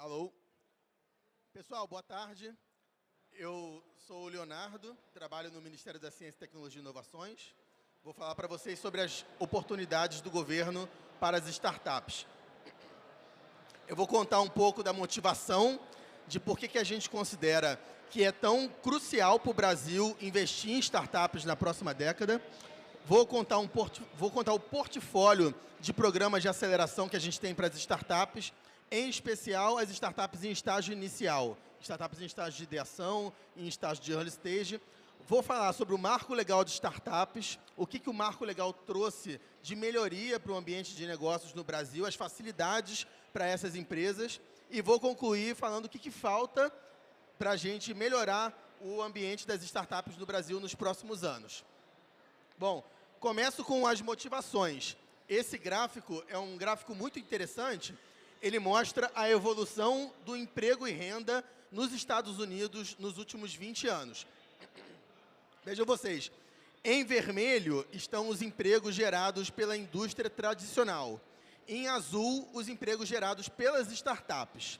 Alô? Pessoal, boa tarde. Eu sou o Leonardo, trabalho no Ministério da Ciência, Tecnologia e Inovações. Vou falar para vocês sobre as oportunidades do governo para as startups. Eu vou contar um pouco da motivação de por que a gente considera que é tão crucial para o Brasil investir em startups na próxima década. Vou contar o portfólio de programas de aceleração que a gente tem para as startups, em especial as startups em estágio inicial, startups em estágio de ideação, em estágio de early stage. Vou falar sobre o marco legal de startups, o que o marco legal trouxe de melhoria para o ambiente de negócios no Brasil, as facilidades para essas empresas, e vou concluir falando o que falta para a gente melhorar o ambiente das startups no Brasil nos próximos anos. Bom, começo com as motivações. Esse gráfico é um gráfico muito interessante. Ele mostra a evolução do emprego e renda nos Estados Unidos nos últimos 20 anos. Vejam vocês, em vermelho estão os empregos gerados pela indústria tradicional. Em azul, os empregos gerados pelas startups.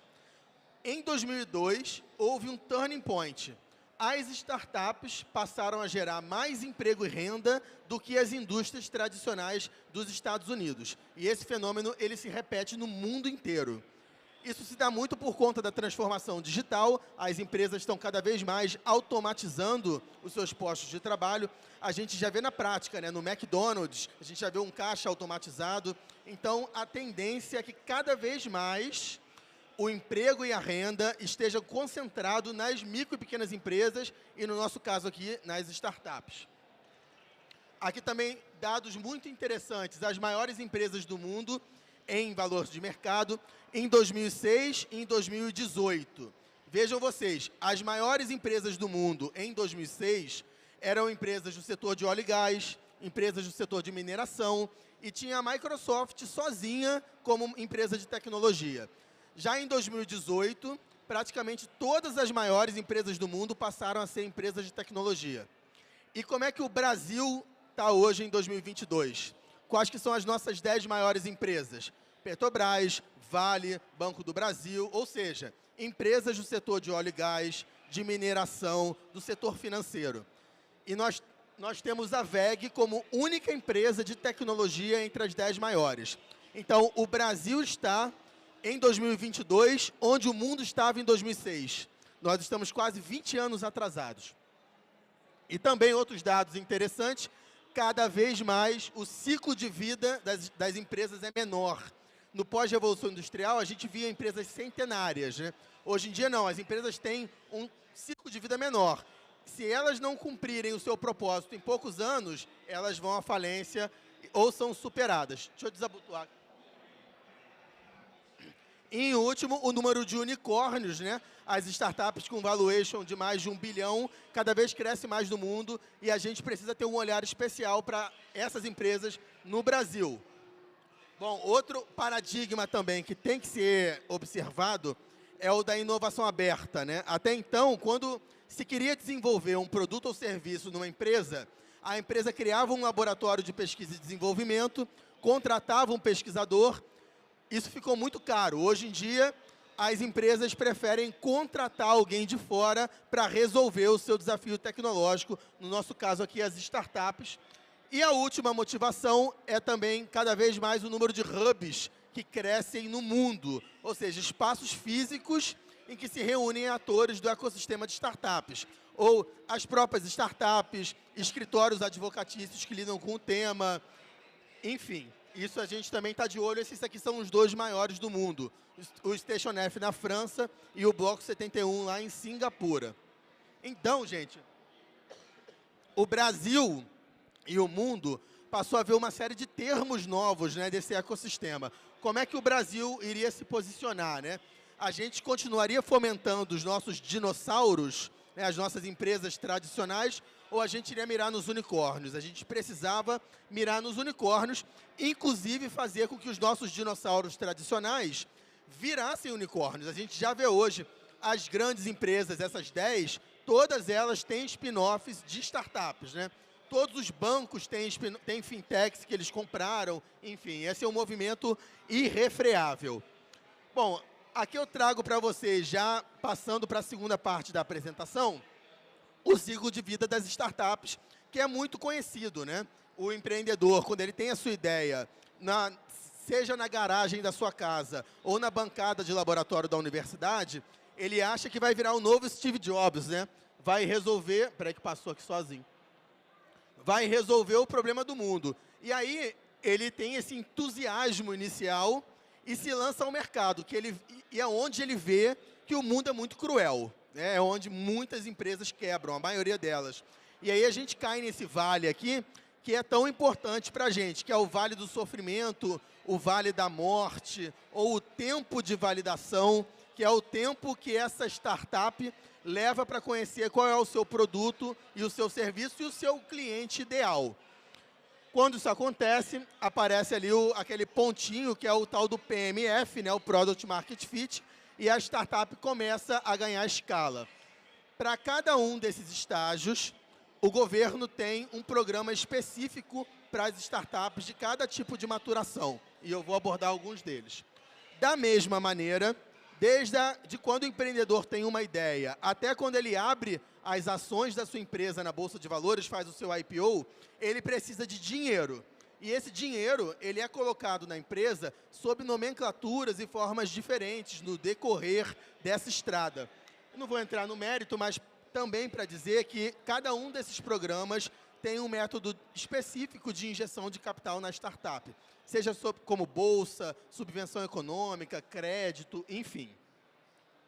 Em 2002, houve um turning point. As startups passaram a gerar mais emprego e renda do que as indústrias tradicionais dos Estados Unidos. E esse fenômeno ele se repete no mundo inteiro. Isso se dá muito por conta da transformação digital. As empresas estão cada vez mais automatizando os seus postos de trabalho. A gente já vê na prática, né? No McDonald's, a gente já vê um caixa automatizado. Então, a tendência é que cada vez mais o emprego e a renda estejam concentrados nas micro e pequenas empresas e, no nosso caso aqui, nas startups. Aqui também dados muito interessantes. As maiores empresas do mundo em valor de mercado em 2006 e em 2018. Vejam vocês, as maiores empresas do mundo em 2006 eram empresas do setor de óleo e gás, empresas do setor de mineração e tinha a Microsoft sozinha como empresa de tecnologia. Já em 2018, praticamente todas as maiores empresas do mundo passaram a ser empresas de tecnologia. E como é que o Brasil está hoje em 2022? Quais que são as nossas 10 maiores empresas? Petrobras, Vale, Banco do Brasil, ou seja, empresas do setor de óleo e gás, de mineração, do setor financeiro. E nós temos a WEG como única empresa de tecnologia entre as 10 maiores. Então, o Brasil está em 2022, onde o mundo estava em 2006. Nós estamos quase 20 anos atrasados. E também outros dados interessantes, cada vez mais o ciclo de vida das empresas é menor. No pós-revolução industrial, a gente via empresas centenárias, né? Hoje em dia, não. As empresas têm um ciclo de vida menor. Se elas não cumprirem o seu propósito em poucos anos, elas vão à falência ou são superadas. Deixa eu desabotoar. E, em último, o número de unicórnios, né? As startups com valuation de mais de 1 bilhão cada vez cresce mais no mundo e a gente precisa ter um olhar especial para essas empresas no Brasil. Bom, outro paradigma também que tem que ser observado é o da inovação aberta, né? Até então, quando se queria desenvolver um produto ou serviço numa empresa, a empresa criava um laboratório de pesquisa e desenvolvimento, contratava um pesquisador. Isso ficou muito caro. Hoje em dia, as empresas preferem contratar alguém de fora para resolver o seu desafio tecnológico, no nosso caso aqui, as startups. E a última motivação é também, cada vez mais, o número de hubs que crescem no mundo, ou seja, espaços físicos em que se reúnem atores do ecossistema de startups, ou as próprias startups, escritórios advocatícios que lidam com o tema, enfim. Isso a gente também está de olho, esses aqui são os 2 maiores do mundo, o Station F na França e o Bloco 71 lá em Singapura. Então, gente, o Brasil e o mundo passou a ver uma série de termos novos, né, desse ecossistema. Como é que o Brasil iria se posicionar, né? A gente continuaria fomentando os nossos dinossauros, né, as nossas empresas tradicionais, ou a gente iria mirar nos unicórnios? A gente precisava mirar nos unicórnios, inclusive fazer com que os nossos dinossauros tradicionais virassem unicórnios. A gente já vê hoje as grandes empresas, essas 10, todas elas têm spin-offs de startups, né? Todos os bancos têm fintechs que eles compraram, enfim, esse é um movimento irrefreável. Bom, aqui eu trago para vocês, já passando para a segunda parte da apresentação, o ciclo de vida das startups, que é muito conhecido, né? O empreendedor, quando ele tem a sua ideia, seja na garagem da sua casa ou na bancada de laboratório da universidade, ele acha que vai virar o novo Steve Jobs, né? Vai resolver... Peraí que passou aqui sozinho. Vai resolver o problema do mundo. E aí, ele tem esse entusiasmo inicial e se lança ao mercado, e é onde ele vê que o mundo é muito cruel. É onde muitas empresas quebram, a maioria delas. E aí a gente cai nesse vale aqui, que é tão importante para a gente, que é o vale do sofrimento, o vale da morte, ou o tempo de validação, que é o tempo que essa startup leva para conhecer qual é o seu produto e o seu serviço e o seu cliente ideal. Quando isso acontece, aparece ali aquele pontinho, que é o tal do PMF, né, o Product Market Fit, e a startup começa a ganhar escala. Para cada um desses estágios, o governo tem um programa específico para as startups de cada tipo de maturação, e eu vou abordar alguns deles. Da mesma maneira, desde quando o empreendedor tem uma ideia, até quando ele abre as ações da sua empresa na Bolsa de Valores, faz o seu IPO, ele precisa de dinheiro. E esse dinheiro, ele é colocado na empresa sob nomenclaturas e formas diferentes no decorrer dessa estrada. Eu não vou entrar no mérito, mas também para dizer que cada um desses programas tem um método específico de injeção de capital na startup. Seja como bolsa, subvenção econômica, crédito, enfim.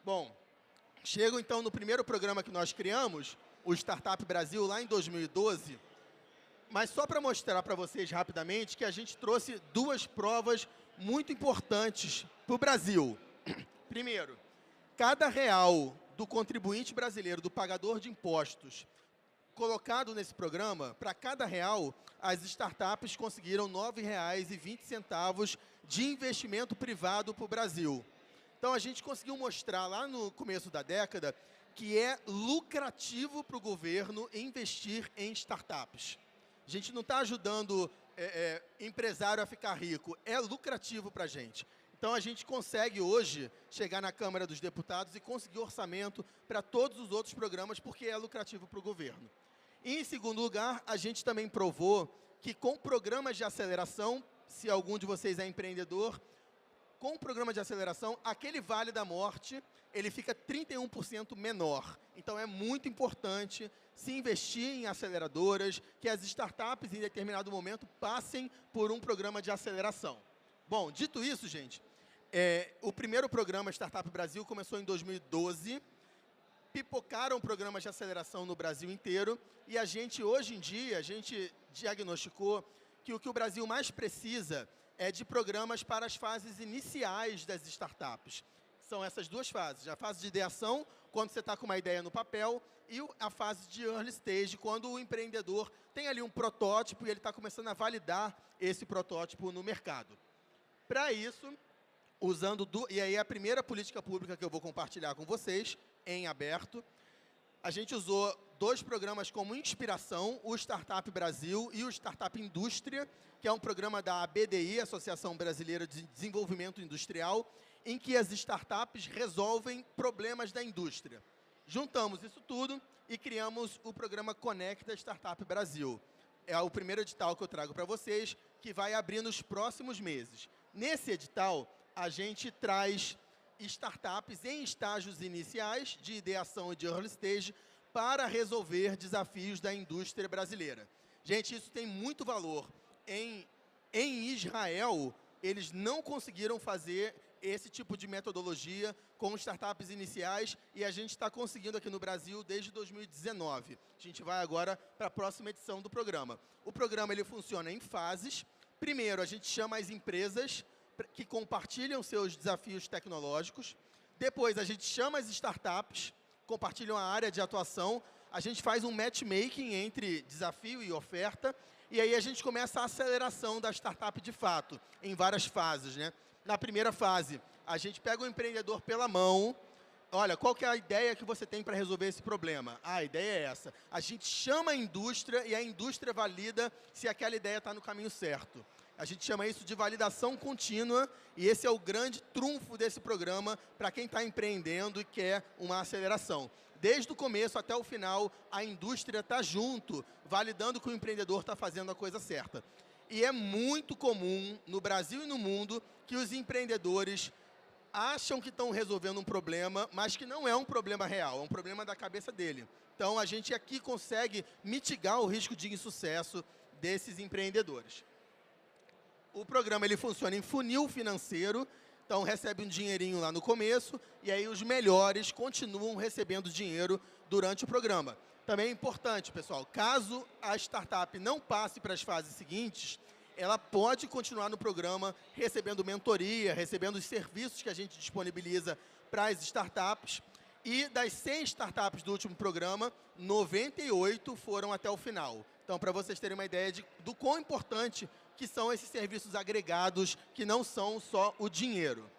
Bom, chego então no primeiro programa que nós criamos, o Startup Brasil, lá em 2012, mas só para mostrar para vocês rapidamente que a gente trouxe duas provas muito importantes para o Brasil. Primeiro, cada real do contribuinte brasileiro, do pagador de impostos, colocado nesse programa, para cada real, as startups conseguiram R$ 9,20 de investimento privado para o Brasil. Então, a gente conseguiu mostrar lá no começo da década que é lucrativo para o governo investir em startups. A gente não está ajudando empresário a ficar rico, é lucrativo para a gente. Então, a gente consegue hoje chegar na Câmara dos Deputados e conseguir orçamento para todos os outros programas, porque é lucrativo para o governo. E, em segundo lugar, a gente também provou que com programas de aceleração, se algum de vocês é empreendedor, com o programa de aceleração, aquele vale da morte, ele fica 31% menor. Então, é muito importante se investir em aceleradoras, que as startups, em determinado momento, passem por um programa de aceleração. Bom, dito isso, gente, o primeiro programa Startup Brasil começou em 2012, pipocaram programas de aceleração no Brasil inteiro, e a gente, hoje em dia, a gente diagnosticou que o Brasil mais precisa é de programas para as fases iniciais das startups. São essas duas fases, a fase de ideação, quando você está com uma ideia no papel, e a fase de early stage, quando o empreendedor tem ali um protótipo e ele está começando a validar esse protótipo no mercado. Para isso, e aí a primeira política pública que eu vou compartilhar com vocês, em aberto, a gente usou dois programas como inspiração, o Startup Brasil e o Startup Indústria, que é um programa da ABDI, Associação Brasileira de Desenvolvimento Industrial, em que as startups resolvem problemas da indústria. Juntamos isso tudo e criamos o programa Conecta Startup Brasil. É o primeiro edital que eu trago para vocês, que vai abrir nos próximos meses. Nesse edital, a gente traz startups em estágios iniciais de ideação e de early stage para resolver desafios da indústria brasileira. Gente, isso tem muito valor. Em Israel, eles não conseguiram fazer esse tipo de metodologia com startups iniciais e a gente está conseguindo aqui no Brasil desde 2019. A gente vai agora para a próxima edição do programa. O programa ele funciona em fases. Primeiro, a gente chama as empresas que compartilham seus desafios tecnológicos. Depois, a gente chama as startups, compartilham a área de atuação. A gente faz um matchmaking entre desafio e oferta. E aí a gente começa a aceleração da startup de fato, em várias fases, né? Na primeira fase, a gente pega o empreendedor pela mão. Olha, qual que é a ideia que você tem para resolver esse problema? Ah, a ideia é essa. A gente chama a indústria e a indústria valida se aquela ideia está no caminho certo. A gente chama isso de validação contínua, e esse é o grande trunfo desse programa para quem está empreendendo e quer uma aceleração. Desde o começo até o final, a indústria está junto, validando que o empreendedor está fazendo a coisa certa. E é muito comum, no Brasil e no mundo, que os empreendedores acham que estão resolvendo um problema, mas que não é um problema real, é um problema da cabeça dele. Então, a gente aqui consegue mitigar o risco de insucesso desses empreendedores. O programa ele funciona em funil financeiro, então recebe um dinheirinho lá no começo, e aí os melhores continuam recebendo dinheiro durante o programa. Também é importante, pessoal, caso a startup não passe para as fases seguintes, ela pode continuar no programa recebendo mentoria, recebendo os serviços que a gente disponibiliza para as startups. E das 100 startups do último programa, 98 foram até o final. Então, para vocês terem uma ideia do quão importante que são esses serviços agregados, que não são só o dinheiro.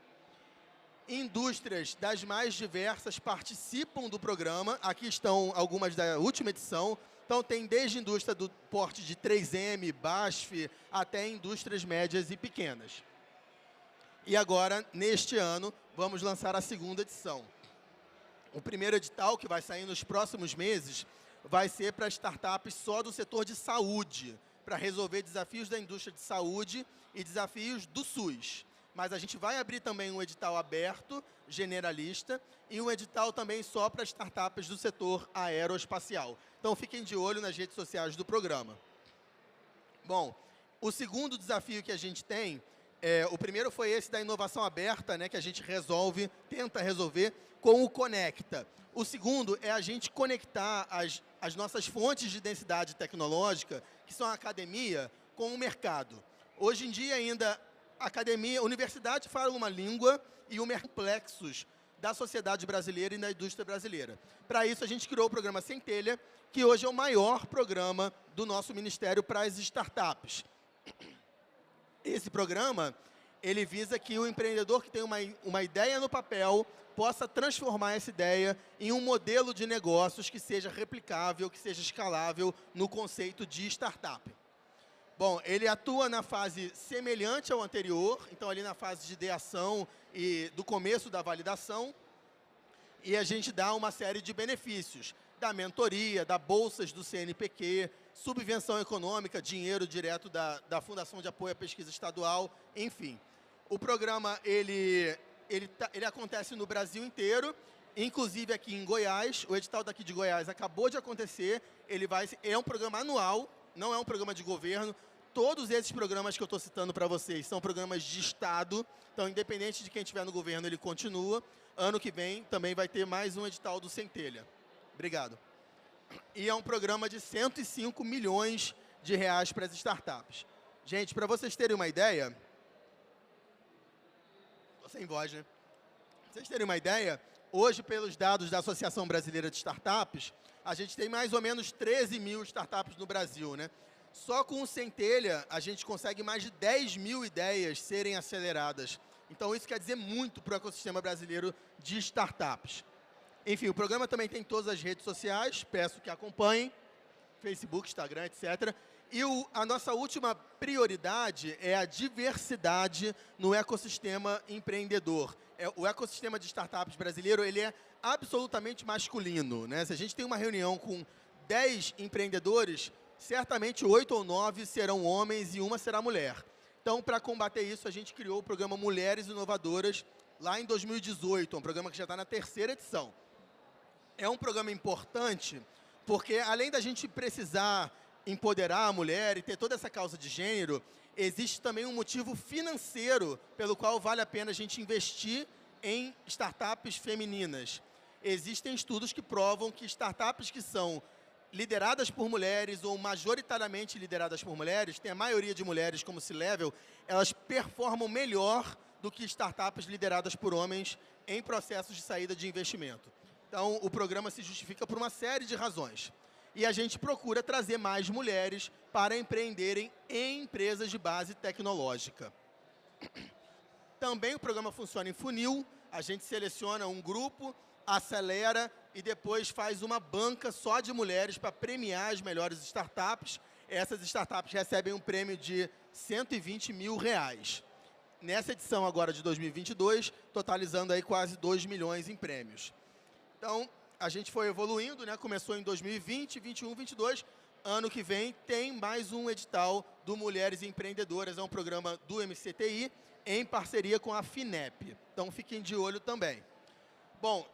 Indústrias das mais diversas participam do programa. Aqui estão algumas da última edição. Então, tem desde indústria do porte de 3M, BASF, até indústrias médias e pequenas. E agora, neste ano, vamos lançar a segunda edição. O primeiro edital, que vai sair nos próximos meses, vai ser para startups só do setor de saúde, para resolver desafios da indústria de saúde e desafios do SUS. Mas a gente vai abrir também um edital aberto, generalista, e um edital também só para startups do setor aeroespacial. Então, fiquem de olho nas redes sociais do programa. Bom, o segundo desafio que a gente tem, o primeiro foi esse da inovação aberta, né, que a gente tenta resolver com o Conecta. O segundo é a gente conectar as nossas fontes de densidade tecnológica, que são a academia, com o mercado. Hoje em dia ainda a universidade fala uma língua e o complexos da sociedade brasileira e da indústria brasileira. Para isso, a gente criou o programa Centelha, que hoje é o maior programa do nosso ministério para as startups. Esse programa, ele visa que o empreendedor que tem uma ideia no papel possa transformar essa ideia em um modelo de negócios que seja replicável, que seja escalável no conceito de startup. Bom, ele atua na fase semelhante ao anterior, então ali na fase de ideação e do começo da validação, e a gente dá uma série de benefícios, da mentoria, da bolsas do CNPq, subvenção econômica, dinheiro direto da Fundação de Apoio à Pesquisa Estadual, enfim. O programa, ele acontece no Brasil inteiro, inclusive aqui em Goiás. O edital daqui de Goiás acabou de acontecer. É um programa anual, não é um programa de governo. Todos esses programas que eu estou citando para vocês são programas de Estado. Então, independente de quem estiver no governo, ele continua. Ano que vem também vai ter mais um edital do Centelha. Obrigado. E é um programa de 105 milhões de reais para as startups. Gente, para vocês terem uma ideia... Sem voz, né? Pra vocês terem uma ideia, hoje, pelos dados da Associação Brasileira de Startups, a gente tem mais ou menos 13 mil startups no Brasil, né? Só com o Centelha, a gente consegue mais de 10 mil ideias serem aceleradas. Então, isso quer dizer muito para o ecossistema brasileiro de startups. Enfim, o programa também tem todas as redes sociais, peço que acompanhem, Facebook, Instagram, etc., e a nossa última prioridade é a diversidade no ecossistema empreendedor. O ecossistema de startups brasileiro, ele é absolutamente masculino, né? Se a gente tem uma reunião com 10 empreendedores, certamente 8 ou 9 serão homens e uma será mulher. Então, para combater isso, a gente criou o programa Mulheres Inovadoras lá em 2018, um programa que já está na 3ª edição. É um programa importante porque, além da gente precisar empoderar a mulher e ter toda essa causa de gênero, existe também um motivo financeiro pelo qual vale a pena a gente investir em startups femininas. Existem estudos que provam que startups que são lideradas por mulheres ou majoritariamente lideradas por mulheres, tem a maioria de mulheres como C-Level, elas performam melhor do que startups lideradas por homens em processos de saída de investimento. Então, o programa se justifica por uma série de razões. E a gente procura trazer mais mulheres para empreenderem em empresas de base tecnológica. Também o programa funciona em funil, a gente seleciona um grupo, acelera e depois faz uma banca só de mulheres para premiar as melhores startups. essas startups recebem um prêmio de R$120 mil. Nessa edição agora de 2022, totalizando aí quase 2 milhões em prêmios. Então, a gente foi evoluindo, né? Começou em 2020, 21, 22. Ano que vem tem mais um edital do Mulheres Empreendedoras, é um programa do MCTI, em parceria com a FINEP. Então, fiquem de olho também. Bom,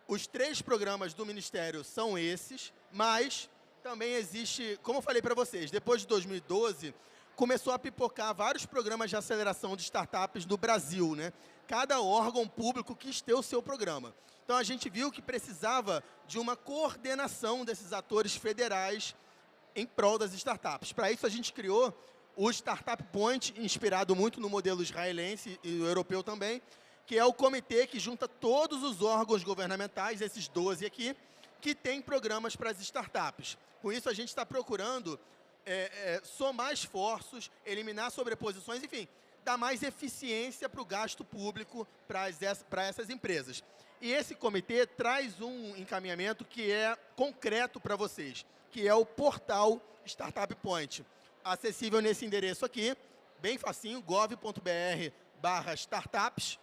os 3 programas do Ministério são esses, mas também existe, como eu falei para vocês, depois de 2012, começou a pipocar vários programas de aceleração de startups no Brasil, né? Cada órgão público quis ter o seu programa. Então, a gente viu que precisava de uma coordenação desses atores federais em prol das startups. Para isso, a gente criou o Startup Point, inspirado muito no modelo israelense e europeu também, que é o comitê que junta todos os órgãos governamentais, esses 12 aqui, que tem programas para as startups. Com isso, a gente está procurando somar esforços, eliminar sobreposições, enfim, dar mais eficiência para o gasto público para essas empresas. E esse comitê traz um encaminhamento que é concreto para vocês, que é o portal Startup Point, acessível nesse endereço aqui, bem facinho, gov.br/startups.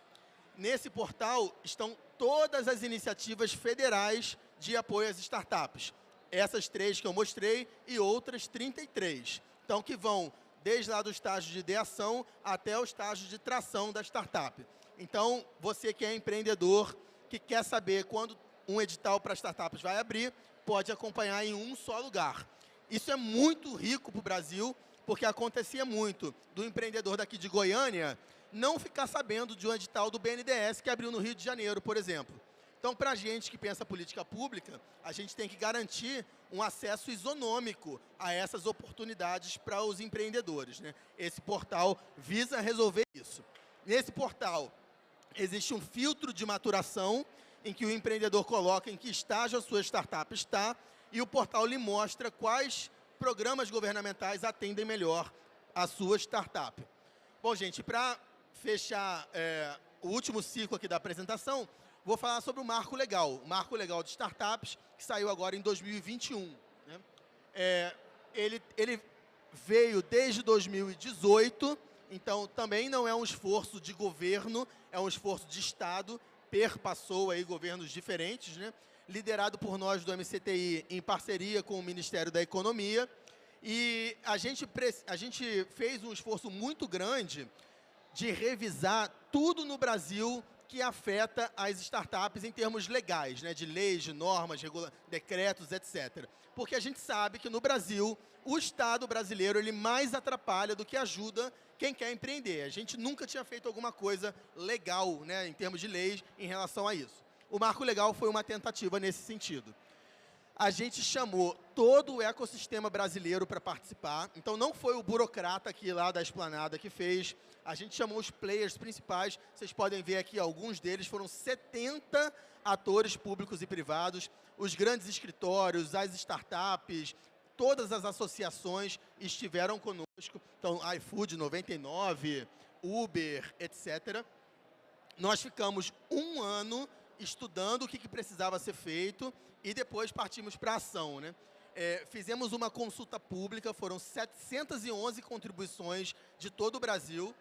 Nesse portal estão todas as iniciativas federais de apoio às startups. Essas 3 que eu mostrei e outras 33. Então, que vão desde lá do estágio de ideação até o estágio de tração da startup. Então, você que é empreendedor, que quer saber quando um edital para startups vai abrir, pode acompanhar em um só lugar. Isso é muito rico para o Brasil, porque acontecia muito do empreendedor daqui de Goiânia não ficar sabendo de um edital do BNDES que abriu no Rio de Janeiro, por exemplo. Então, para a gente que pensa política pública, a gente tem que garantir um acesso isonômico a essas oportunidades para os empreendedores, né? Esse portal visa resolver isso. Nesse portal, existe um filtro de maturação em que o empreendedor coloca em que estágio a sua startup está e o portal lhe mostra quais programas governamentais atendem melhor a sua startup. Bom, gente, para fechar o último ciclo aqui da apresentação, vou falar sobre o Marco Legal. O Marco Legal de Startups, que saiu agora em 2021. Né? Ele veio desde 2018, então também não é um esforço de governo, é um esforço de Estado, perpassou aí governos diferentes, né? Liderado por nós do MCTI em parceria com o Ministério da Economia. E a gente fez um esforço muito grande de revisar tudo no Brasil que afeta as startups em termos legais, né, de leis, de normas, decretos, etc. Porque a gente sabe que no Brasil, o Estado brasileiro ele mais atrapalha do que ajuda quem quer empreender. A gente nunca tinha feito alguma coisa legal, né, em termos de leis em relação a isso. O Marco Legal foi uma tentativa nesse sentido. A gente chamou todo o ecossistema brasileiro para participar. Então, não foi o burocrata aqui lá da Esplanada que fez. A gente chamou os players principais. Vocês podem ver aqui alguns deles. Foram 70 atores públicos e privados. Os grandes escritórios, as startups, todas as associações estiveram conosco. Então, iFood 99, Uber, etc. Nós ficamos um ano estudando o que precisava ser feito e depois partimos para a ação, né? Fizemos uma consulta pública, foram 711 contribuições de todo o Brasil.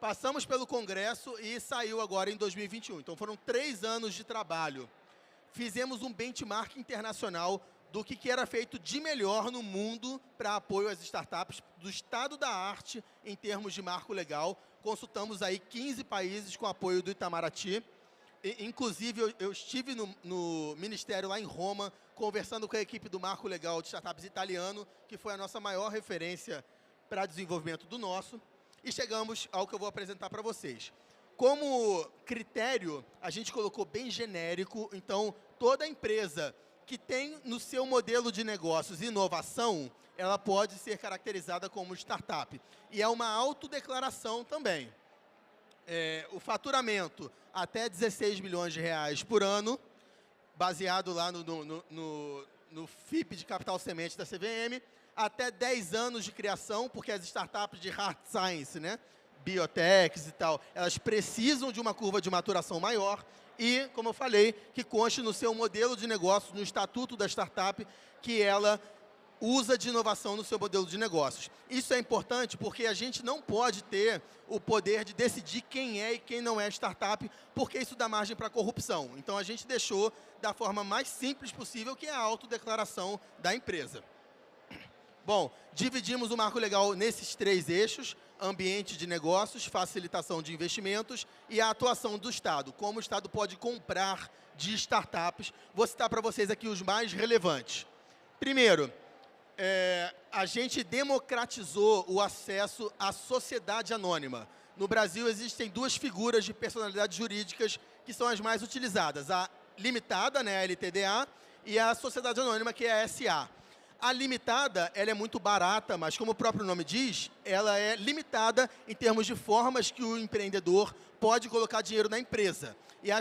Passamos pelo Congresso e saiu agora em 2021. Então, foram 3 anos de trabalho. Fizemos um benchmark internacional do que era feito de melhor no mundo para apoio às startups, do estado da arte em termos de marco legal. Consultamos aí 15 países com apoio do Itamaraty. Inclusive, eu estive no Ministério lá em Roma, conversando com a equipe do Marco Legal de Startups italiano, que foi a nossa maior referência para desenvolvimento do nosso. E chegamos ao que eu vou apresentar para vocês. Como critério, a gente colocou bem genérico, então toda empresa que tem no seu modelo de negócios inovação, ela pode ser caracterizada como startup. E é uma autodeclaração também. O faturamento até 16 milhões de reais por ano, baseado lá no FIP de capital semente da CVM, até 10 anos de criação, porque as startups de hard science, né, biotechs e tal, elas precisam de uma curva de maturação maior e, como eu falei, que conste no seu modelo de negócio, no estatuto da startup, que ela usa de inovação no seu modelo de negócios. Isso é importante porque a gente não pode ter o poder de decidir quem é e quem não é startup, porque isso dá margem para corrupção. Então, a gente deixou da forma mais simples possível, que é a autodeclaração da empresa. Bom, dividimos o marco legal nesses 3 eixos: ambiente de negócios, facilitação de investimentos e a atuação do Estado. Como o Estado pode comprar de startups. Vou citar para vocês aqui os mais relevantes. Primeiro, a gente democratizou o acesso à sociedade anônima. No Brasil, existem 2 figuras de personalidades jurídicas que são as mais utilizadas: a limitada, né, a LTDA, e a sociedade anônima, que é a SA. A limitada, ela é muito barata, mas como o próprio nome diz, ela é limitada em termos de formas que o empreendedor pode colocar dinheiro na empresa. E a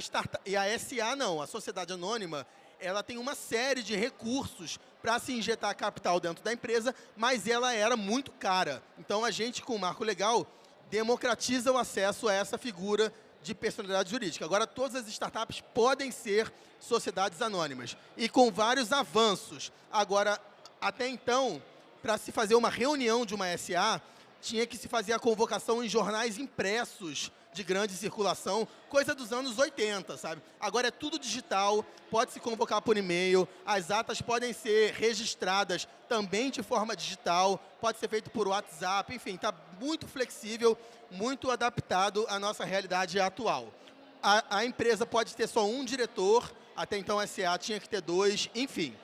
SA não, a sociedade anônima, ela tem uma série de recursos para se injetar capital dentro da empresa, mas ela era muito cara. Então, a gente, com o marco legal, democratiza o acesso a essa figura de personalidade jurídica. Agora, todas as startups podem ser sociedades anônimas, e com vários avanços. Agora, até então, para se fazer uma reunião de uma SA, tinha que se fazer a convocação em jornais impressos de grande circulação, coisa dos anos 80, sabe? Agora é tudo digital, pode se convocar por e-mail, as atas podem ser registradas também de forma digital, pode ser feito por WhatsApp, enfim, está muito flexível, muito adaptado à nossa realidade atual. A empresa pode ter só um diretor, até então a SA tinha que ter 2, enfim.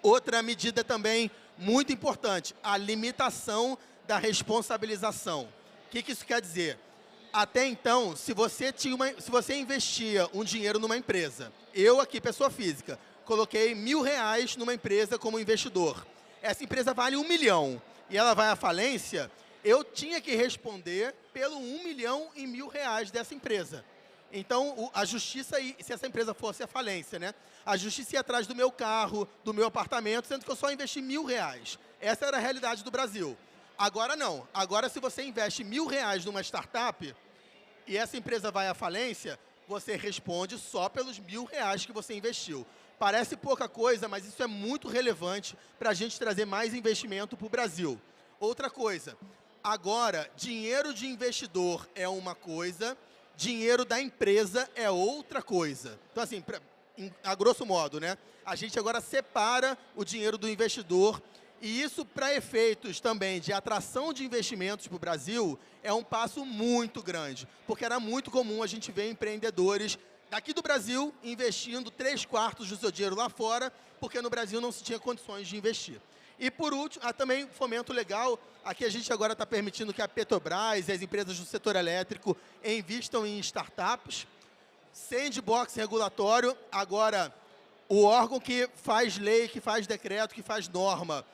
Outra medida também muito importante, a limitação da responsabilização. O que isso quer dizer? Até então, se você investia um dinheiro numa empresa, eu aqui, pessoa física, coloquei R$1.000 numa empresa como investidor. Essa empresa vale R$1 milhão e ela vai à falência, eu tinha que responder pelo R$1 milhão e R$1.000 dessa empresa. Então, a justiça, se essa empresa fosse à falência, né? A justiça ia atrás do meu carro, do meu apartamento, sendo que eu só investi R$1.000. Essa era a realidade do Brasil. Agora não. Agora, se você investe R$1.000 numa startup e essa empresa vai à falência, você responde só pelos R$1.000 que você investiu. Parece pouca coisa, mas isso é muito relevante para a gente trazer mais investimento para o Brasil. Outra coisa, agora, dinheiro de investidor é uma coisa, dinheiro da empresa é outra coisa. Então, assim, a grosso modo, né? A gente agora separa o dinheiro do investidor, e isso, para efeitos também de atração de investimentos para o Brasil, é um passo muito grande, porque era muito comum a gente ver empreendedores daqui do Brasil investindo 3/4 do seu dinheiro lá fora, porque no Brasil não se tinha condições de investir. E, por último, há também fomento legal. Aqui a gente agora está permitindo que a Petrobras e as empresas do setor elétrico invistam em startups. Sandbox regulatório, agora o órgão que faz lei, que faz decreto, que faz norma,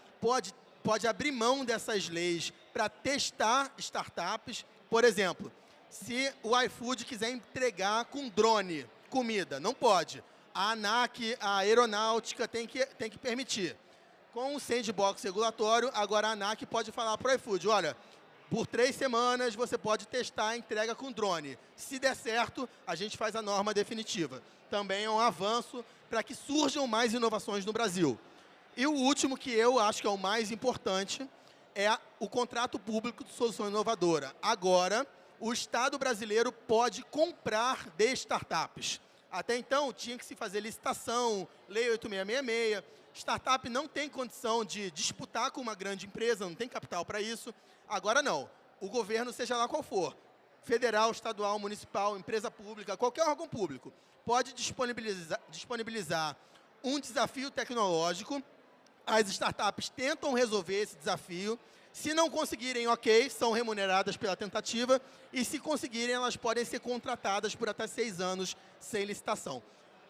pode abrir mão dessas leis para testar startups. Por exemplo, se o iFood quiser entregar com drone comida, não pode. A ANAC, a aeronáutica tem que permitir. Com o sandbox regulatório, agora a ANAC pode falar para o iFood: olha, por 3 semanas você pode testar a entrega com drone. Se der certo, a gente faz a norma definitiva. Também é um avanço para que surjam mais inovações no Brasil. E o último, que eu acho que é o mais importante, é o contrato público de solução inovadora. Agora, o Estado brasileiro pode comprar de startups. Até então, tinha que se fazer licitação, Lei 8666. Startup não tem condição de disputar com uma grande empresa, não tem capital para isso. Agora não. O governo, seja lá qual for, federal, estadual, municipal, empresa pública, qualquer órgão público, pode disponibilizar um desafio tecnológico. As startups tentam resolver esse desafio. Se não conseguirem, ok, são remuneradas pela tentativa. E se conseguirem, elas podem ser contratadas por até 6 anos sem licitação.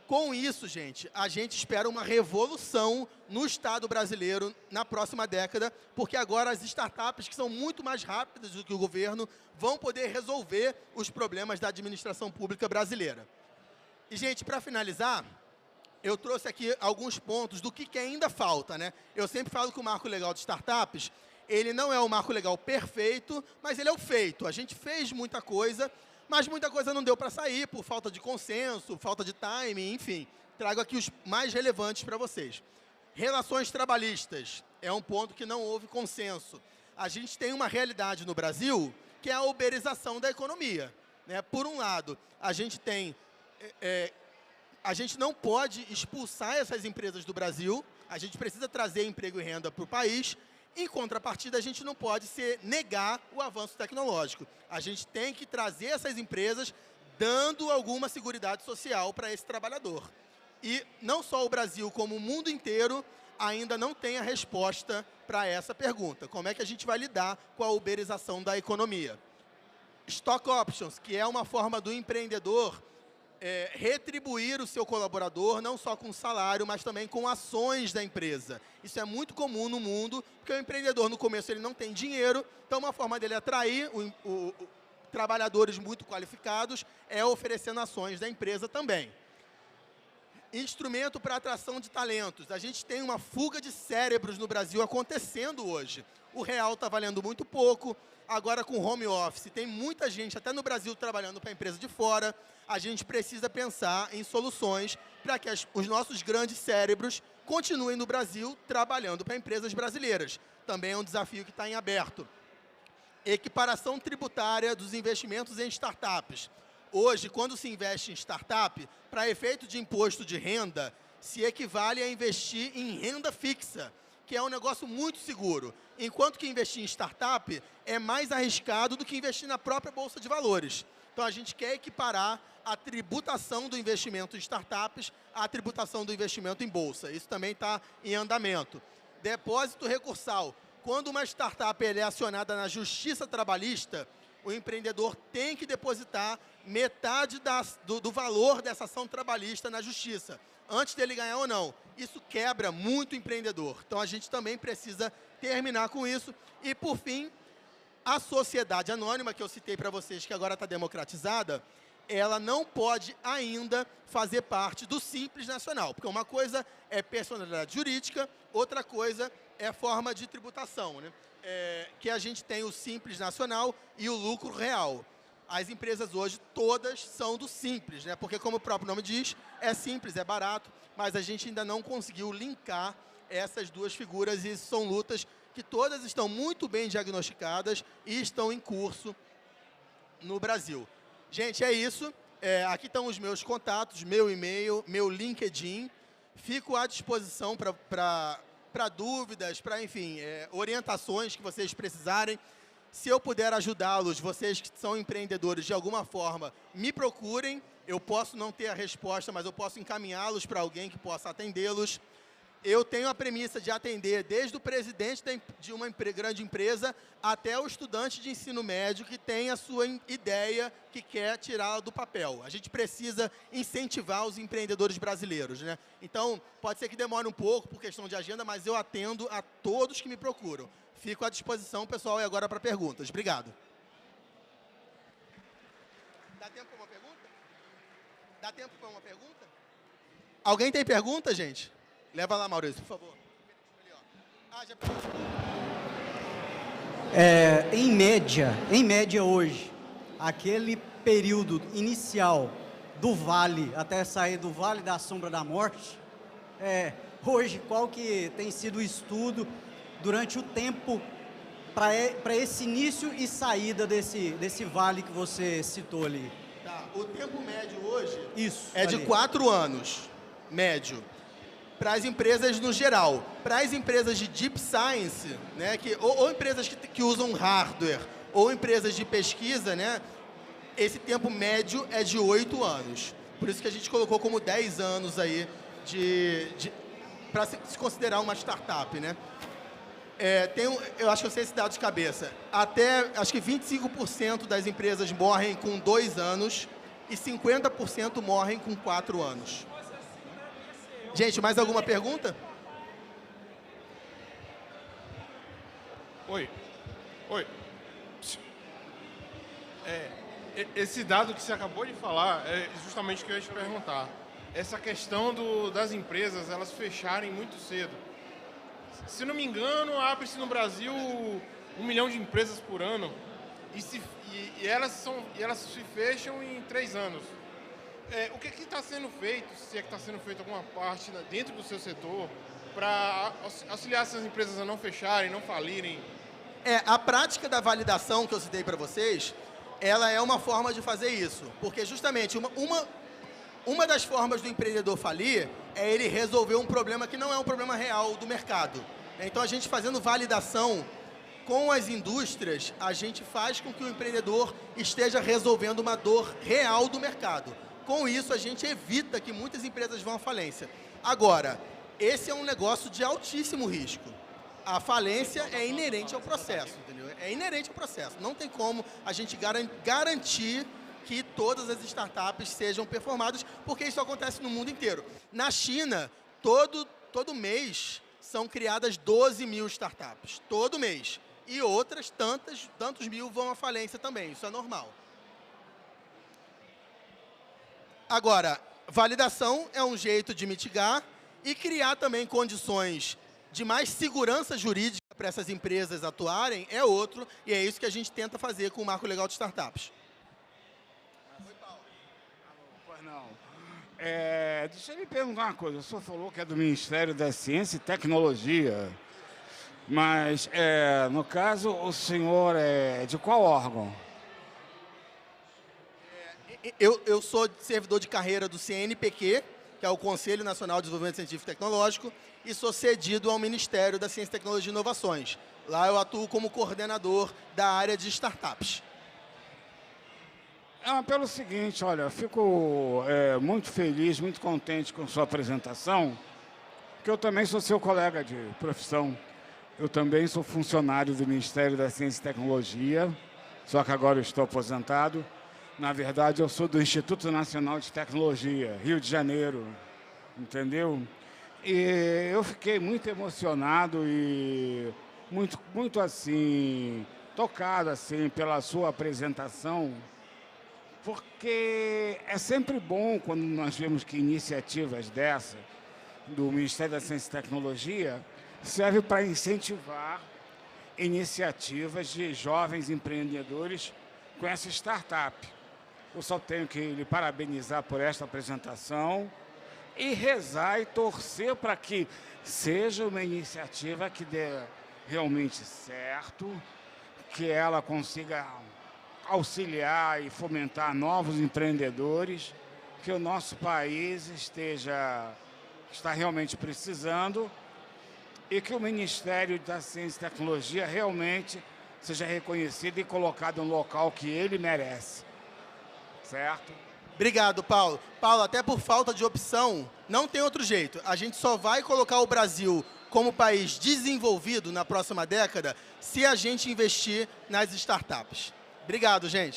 Com isso, gente, a gente espera uma revolução no Estado brasileiro na próxima década, porque agora as startups, que são muito mais rápidas do que o governo, vão poder resolver os problemas da administração pública brasileira. E, gente, para finalizar, eu trouxe aqui alguns pontos do que ainda falta, né? Eu sempre falo que o Marco Legal de Startups, ele não é o marco legal perfeito, mas ele é o feito. A gente fez muita coisa, mas muita coisa não deu para sair por falta de consenso, falta de timing, enfim. Trago aqui os mais relevantes para vocês. Relações trabalhistas é um ponto que não houve consenso. A gente tem uma realidade no Brasil que é a uberização da economia, né? Por um lado, a gente não pode expulsar essas empresas do Brasil, a gente precisa trazer emprego e renda para o país. Em contrapartida, a gente não pode negar o avanço tecnológico. A gente tem que trazer essas empresas dando alguma seguridade social para esse trabalhador. E não só o Brasil, como o mundo inteiro, ainda não tem a resposta para essa pergunta. Como é que a gente vai lidar com a uberização da economia? Stock options, que é uma forma do empreendedor retribuir o seu colaborador, não só com salário, mas também com ações da empresa. Isso é muito comum no mundo, porque o empreendedor, no começo, ele não tem dinheiro, então uma forma dele atrair trabalhadores muito qualificados é oferecendo ações da empresa também. Instrumento para atração de talentos. A gente tem uma fuga de cérebros no Brasil acontecendo hoje. O real está valendo muito pouco. Agora, com home office, tem muita gente, até no Brasil, trabalhando para a empresa de fora. A gente precisa pensar em soluções para que os nossos grandes cérebros continuem no Brasil trabalhando para empresas brasileiras. Também é um desafio que está em aberto. Equiparação tributária dos investimentos em startups. Hoje, quando se investe em startup, para efeito de imposto de renda, se equivale a investir em renda fixa, que é um negócio muito seguro. Enquanto que investir em startup é mais arriscado do que investir na própria Bolsa de Valores. Então, a gente quer equiparar a tributação do investimento em startups à tributação do investimento em Bolsa. Isso também está em andamento. Depósito recursal. Quando uma startup é acionada na Justiça Trabalhista, o empreendedor tem que depositar metade do valor dessa ação trabalhista na Justiça, antes dele ganhar ou não. Isso quebra muito o empreendedor. Então, a gente também precisa terminar com isso. E, por fim, a sociedade anônima, que eu citei para vocês, que agora está democratizada, ela não pode ainda fazer parte do Simples Nacional, porque uma coisa é personalidade jurídica, outra coisa é forma de tributação, né? Que a gente tem o Simples Nacional e o lucro real. As empresas hoje, todas são do Simples, né? Porque, como o próprio nome diz, é simples, é barato, mas a gente ainda não conseguiu linkar essas duas figuras, e são lutas que todas estão muito bem diagnosticadas e estão em curso no Brasil. Gente, é isso. Aqui estão os meus contatos, meu e-mail, meu LinkedIn. Fico à disposição para dúvidas, para, enfim, orientações que vocês precisarem. Se eu puder ajudá-los, vocês que são empreendedores, de alguma forma, me procurem. Eu posso não ter a resposta, mas eu posso encaminhá-los para alguém que possa atendê-los. Eu tenho a premissa de atender desde o presidente de uma grande empresa até o estudante de ensino médio que tem a sua ideia, que quer tirá-la do papel. A gente precisa incentivar os empreendedores brasileiros, né? Então, pode ser que demore um pouco por questão de agenda, mas eu atendo a todos que me procuram. Fico à disposição, pessoal, e agora para perguntas. Obrigado. Dá tempo para uma pergunta? Dá tempo para uma pergunta? Alguém tem pergunta, gente? Leva lá, Maurício, por favor. Em média hoje, aquele período inicial do vale, até sair do vale da sombra da morte, hoje, qual que tem sido o estudo durante o tempo para esse início e saída desse vale que você citou ali? Tá, o tempo médio hoje de 4 anos, médio. Para as empresas no geral. Para as empresas de Deep Science, né, ou empresas que usam hardware, ou empresas de pesquisa, né, esse tempo médio é de 8 anos. Por isso que a gente colocou como 10 anos aí para se considerar uma startup, né? Eu acho que eu sei esse dado de cabeça. Acho que 25% das empresas morrem com 2 anos e 50% morrem com 4 anos. Gente, mais alguma pergunta? Oi. Esse dado que você acabou de falar é justamente o que eu ia te perguntar. Essa questão das empresas, elas fecharem muito cedo. Se não me engano, abre-se no Brasil 1 milhão de empresas por ano e elas se fecham em 3 anos. O que está sendo feito, se é que está sendo feito alguma parte dentro do seu setor, para auxiliar essas empresas a não fecharem, não falirem? A prática da validação que eu citei para vocês, ela é uma forma de fazer isso. Porque justamente uma das formas do empreendedor falir é ele resolver um problema que não é um problema real do mercado. Então, a gente fazendo validação com as indústrias, a gente faz com que o empreendedor esteja resolvendo uma dor real do mercado. Com isso, a gente evita que muitas empresas vão à falência. Agora, esse é um negócio de altíssimo risco. A falência é inerente ao processo, entendeu? É inerente ao processo. Não tem como a gente garantir que todas as startups sejam performadas, porque isso acontece no mundo inteiro. Na China, todo mês são criadas 12 mil startups. Todo mês. E outras tantos mil vão à falência também. Isso é normal. Agora, validação é um jeito de mitigar e criar também condições de mais segurança jurídica para essas empresas atuarem é outro, e é isso que a gente tenta fazer com o Marco Legal de Startups. Pois não. Deixa eu lhe perguntar uma coisa. O senhor falou que é do Ministério da Ciência e Tecnologia, mas, no caso, o senhor é de qual órgão? Eu sou servidor de carreira do CNPq, que é o Conselho Nacional de Desenvolvimento Científico e Tecnológico, e sou cedido ao Ministério da Ciência, Tecnologia e Inovações. Lá eu atuo como coordenador da área de startups. Pelo seguinte, olha, eu fico muito feliz, muito contente com a sua apresentação, porque eu também sou seu colega de profissão. Eu também sou funcionário do Ministério da Ciência e Tecnologia, só que agora eu estou aposentado. Na verdade, eu sou do Instituto Nacional de Tecnologia, Rio de Janeiro, entendeu? E eu fiquei muito emocionado e muito assim, tocado assim, pela sua apresentação, porque é sempre bom quando nós vemos que iniciativas dessa, do Ministério da Ciência e Tecnologia, serve para incentivar iniciativas de jovens empreendedores com essa startup. Eu só tenho que lhe parabenizar por esta apresentação e rezar e torcer para que seja uma iniciativa que dê realmente certo, que ela consiga auxiliar e fomentar novos empreendedores, que o nosso país está realmente precisando e que o Ministério da Ciência e Tecnologia realmente seja reconhecido e colocado no local que ele merece. Certo? Obrigado, Paulo. Paulo, até por falta de opção, não tem outro jeito. A gente só vai colocar o Brasil como país desenvolvido na próxima década se a gente investir nas startups. Obrigado, gente.